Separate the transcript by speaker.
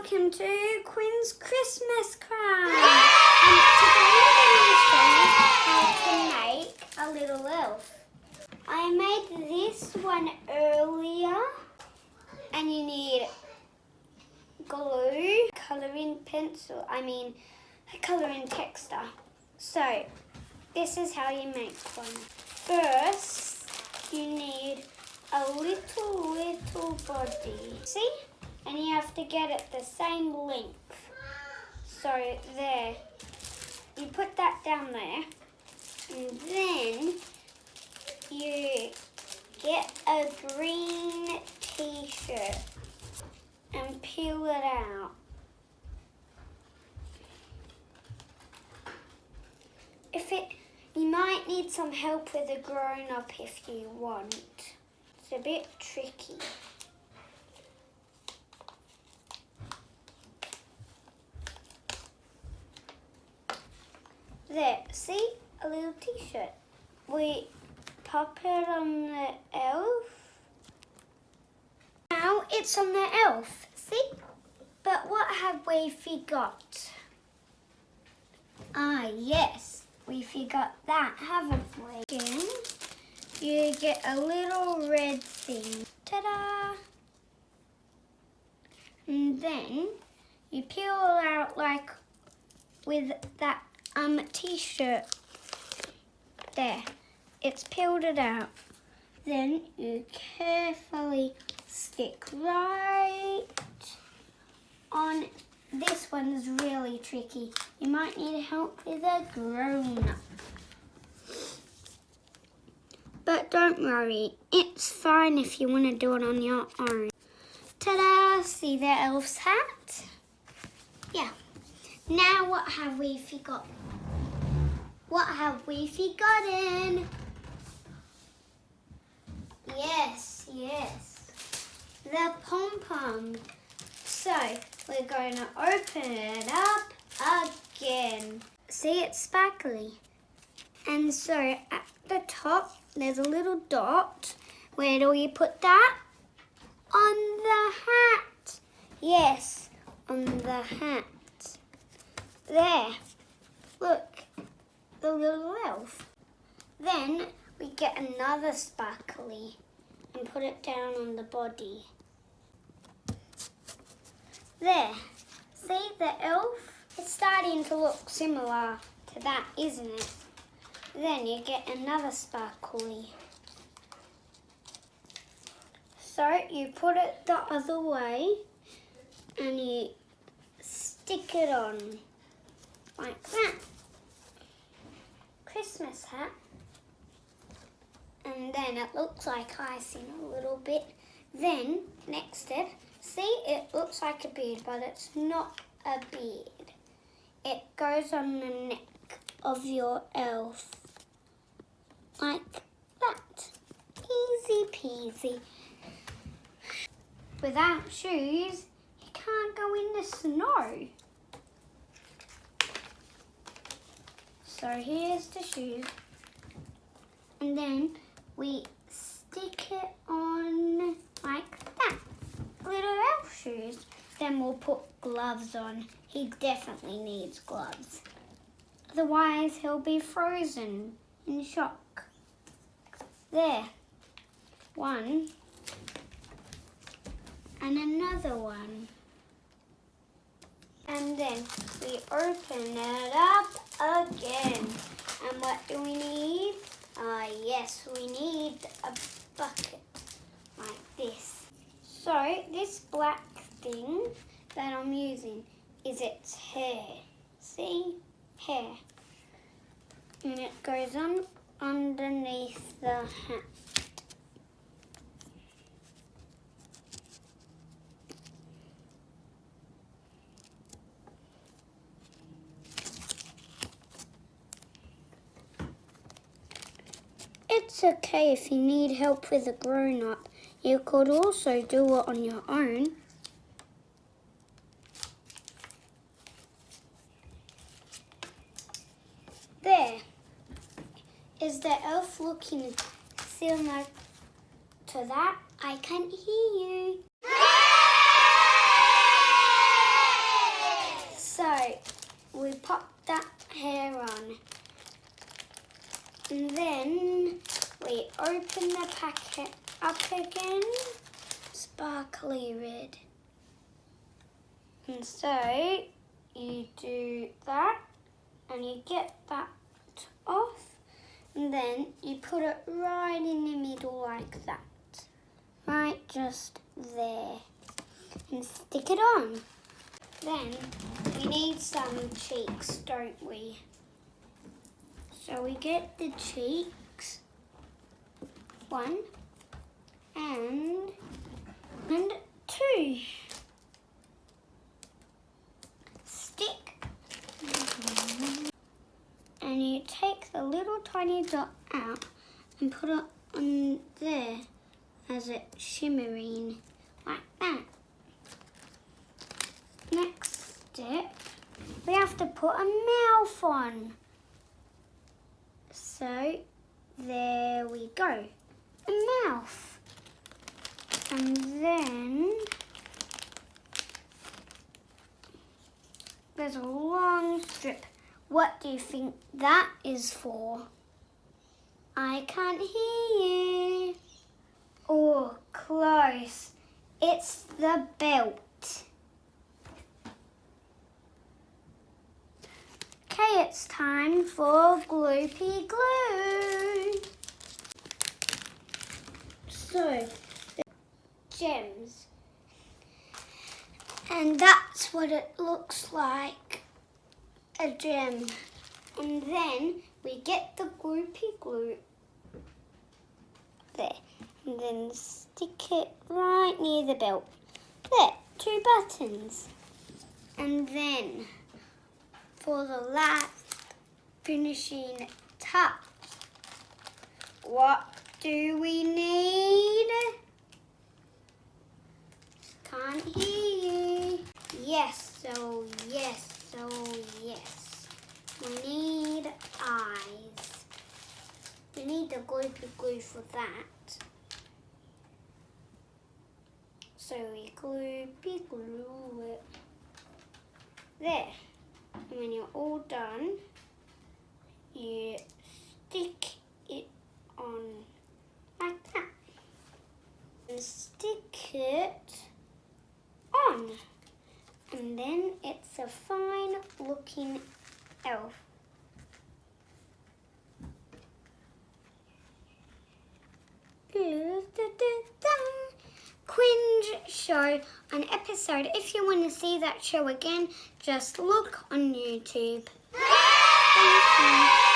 Speaker 1: welcome to Quinn's Christmas craft. Today I'm going to show you how to make a little elf. I made this one earlier, and you need glue, colouring pencil, a colouring texture. So this is how you make one. First, you need a little body. See? And you have to get it the same length. So there. You put that down there. And then you get a green t-shirt and peel it out. You might need some help with a grown-up if you want. It's a bit tricky. There, see? A little t-shirt. We pop it on the elf. Now it's on the elf, see? But what have we forgot? Ah, yes, we forgot that, haven't we? Again, you get a little red thing. Ta-da! And then you peel it out like with that t-shirt. There, it's peeled it out. Then you carefully stick right on. This one's really tricky. You might need help with a grown-up. But don't worry, it's fine if you want to do it on your own. Ta-da! See the elf's hat? Yeah. Now what have we forgot? What have we forgotten? Yes. The pom-pom. So, we're going to open it up again. See, it's sparkly. And so, at the top, there's a little dot. Where do we put that? On the hat. Yes, on the hat. There. Look. The little elf. Then we get another sparkly and put it down on the body. There. See the elf? It's starting to look similar to that, isn't it? Then you get another sparkly. So you put it the other way and you stick it on like that. Christmas hat, and then it looks like icing a little bit. Then next step, see, it looks like a beard, but it's not a beard. It goes on the neck of your elf like that. Easy peasy. Without shoes, you can't go in the snow. So here's the shoes, and then we stick it on like that. Little elf shoes. Then we'll put gloves on. He definitely needs gloves. Otherwise he'll be frozen in shock. There. One. And another one. And then we open it up again. And what do we need? Yes, we need a bucket like this. So this black thing that I'm using is its hair. See? Hair. And it goes on underneath the hat. It's okay if you need help with a grown-up. You could also do it on your own. There. Is the elf looking similar to that? I can't hear you. mirrored. And so you do that and you get that off and then you put it right in the middle like that. Right just there. And stick it on. Then we need some cheeks, don't we? So we get the cheeks, 1 and 2. Stick. And you take the little tiny dot out and put it on there as it's shimmering like that. Next step, we have to put a mouth on. So there we go, a mouth. And then there's a long strip. What do you think that is for? I can't hear you. Oh, close. It's the belt. Okay, it's time for gloopy glue. So, the gems. And that's what it looks like, a gem. And then we get the gloopy glue there. And then stick it right near the belt. There, 2 buttons. And then for the last finishing touch, what do we need? Can't hear you. Yes, so yes, so yes. We need eyes. We need the gloopy glue for that. So we gloopy glue it there. And when you're all done, you stick it on like that. And stick it on. And then it's a fine looking elf. Quinn's show on episode. If you want to see that show again, just look on YouTube. Thank you.